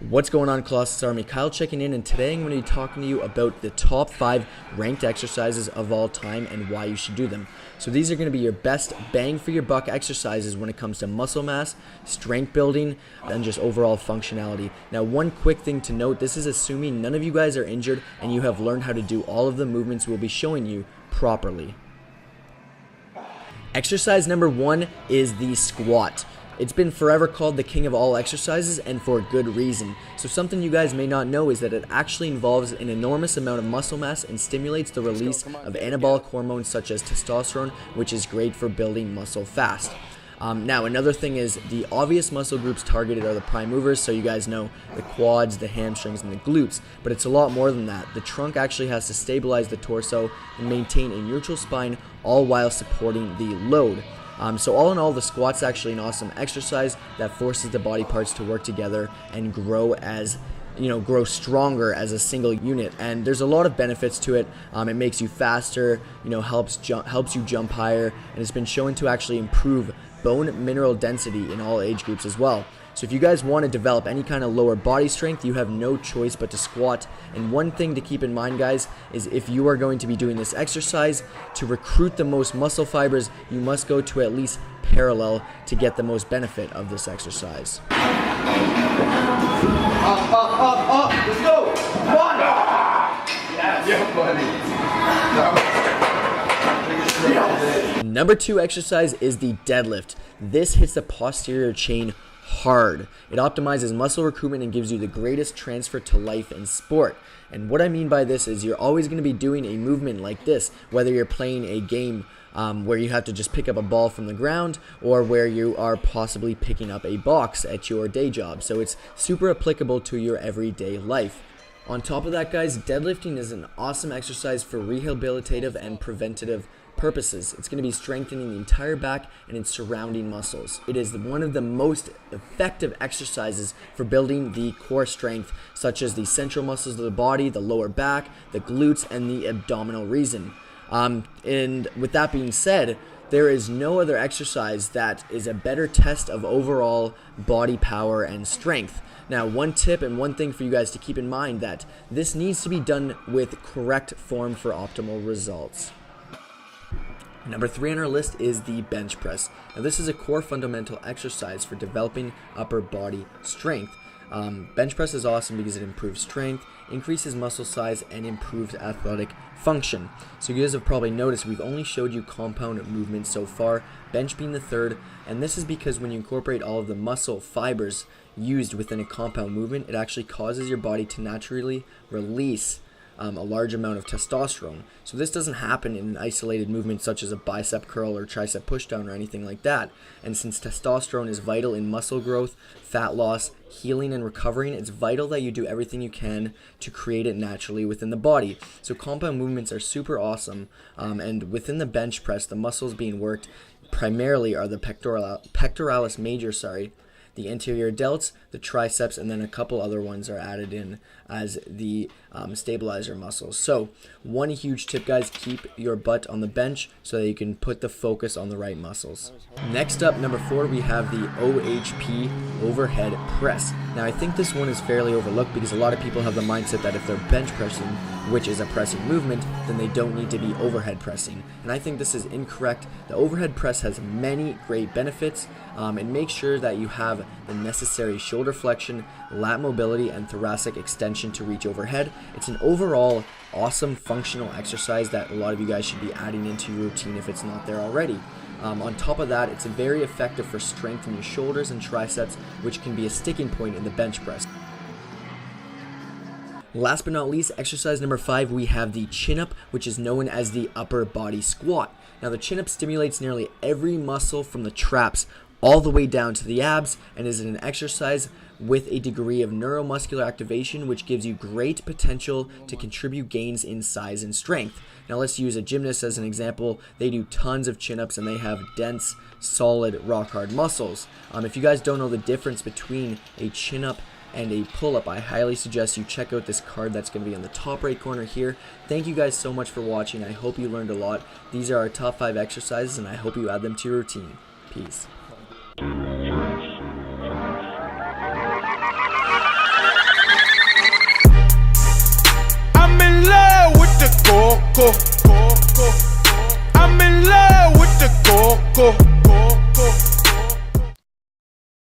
What's going on, Colossus Army? Kyle checking in, and today I'm going to be talking to you about the top 5 ranked exercises of all time and why you should do them. So these are going to be your best bang for your buck exercises when it comes to muscle mass, strength building, and just overall functionality. Now, one quick thing to note, this is assuming none of you guys are injured and you have learned how to do all of the movements we'll be showing you properly. Exercise number 1 is the squat. It's been forever called the king of all exercises, and for good reason. So something you guys may not know is that it actually involves an enormous amount of muscle mass and stimulates the release of anabolic hormones such as testosterone, which is great for building muscle fast. Now, another thing is the obvious muscle groups targeted are the prime movers, so you guys know the quads, the hamstrings, and the glutes, but it's a lot more than that. The trunk actually has to stabilize the torso and maintain a neutral spine, all while supporting the load. So all in all, the squat's actually an awesome exercise that forces the body parts to work together and grow stronger as a single unit. And there's a lot of benefits to it. It makes you faster, helps you jump higher, and it's been shown to actually improve bone mineral density in all age groups as well. So if you guys want to develop any kind of lower body strength, you have no choice but to squat. And one thing to keep in mind, guys, is if you are going to be doing this exercise, to recruit the most muscle fibers, you must go to at least parallel to get the most benefit of this exercise. Up, let's go! Come on! Yes, buddy. Number 2 exercise is the deadlift. This hits the posterior chain hard. It optimizes muscle recruitment and gives you the greatest transfer to life in sport. And what I mean by this is you're always going to be doing a movement like this, whether you're playing a game where you have to just pick up a ball from the ground, or where you are possibly picking up a box at your day job. So it's super applicable to your everyday life. On top of that, guys, deadlifting is an awesome exercise for rehabilitative and preventative purposes. It's going to be strengthening the entire back and its surrounding muscles. It is one of the most effective exercises for building the core strength, such as the central muscles of the body, the lower back, the glutes, and the abdominal region. And with that being said, there is no other exercise that is a better test of overall body power and strength. Now, one tip and one thing for you guys to keep in mind, that this needs to be done with correct form for optimal results. Number 3 on our list is the bench press. Now, this is a core fundamental exercise for developing upper body strength. Bench press is awesome because it improves strength, increases muscle size, and improves athletic function. So you guys have probably noticed we've only showed you compound movements so far, bench being the third, and this is because when you incorporate all of the muscle fibers used within a compound movement, it actually causes your body to naturally release a large amount of testosterone. So this doesn't happen in an isolated movement such as a bicep curl or tricep pushdown or anything like that. And since testosterone is vital in muscle growth, fat loss, healing, and recovering, it's vital that you do everything you can to create it naturally within the body. So compound movements are super awesome, and within the bench press, the muscles being worked primarily are the pectoralis major, the anterior delts, the triceps, and then a couple other ones are added in as the stabilizer muscles. So one huge tip, guys, keep your butt on the bench so that you can put the focus on the right muscles. Next up, number 4, we have the OHP overhead press. Now, I think this one is fairly overlooked because a lot of people have the mindset that if they're bench pressing, which is a pressing movement, then they don't need to be overhead pressing. And I think this is incorrect. The overhead press has many great benefits, and make sure that you have the necessary shoulder flexion, lat mobility, and thoracic extension to reach overhead. It's an overall awesome functional exercise that a lot of you guys should be adding into your routine if it's not there already. On top of that, it's very effective for strength in your shoulders and triceps, which can be a sticking point in the bench press. Last but not least, exercise number 5, we have the chin-up, which is known as the upper body squat. Now, the chin-up stimulates nearly every muscle from the traps all the way down to the abs, and is an exercise with a degree of neuromuscular activation, which gives you great potential to contribute gains in size and strength. Now, let's use a gymnast as an example. They do tons of chin-ups and they have dense, solid, rock-hard muscles. If you guys don't know the difference between a chin-up and a pull-up, I highly suggest you check out this card that's going to be on the top right corner here. Thank you guys so much for watching. I hope you learned a lot. These are our top 5 exercises, and I hope you add them to your routine. Peace. coco. I'm in love with the coco.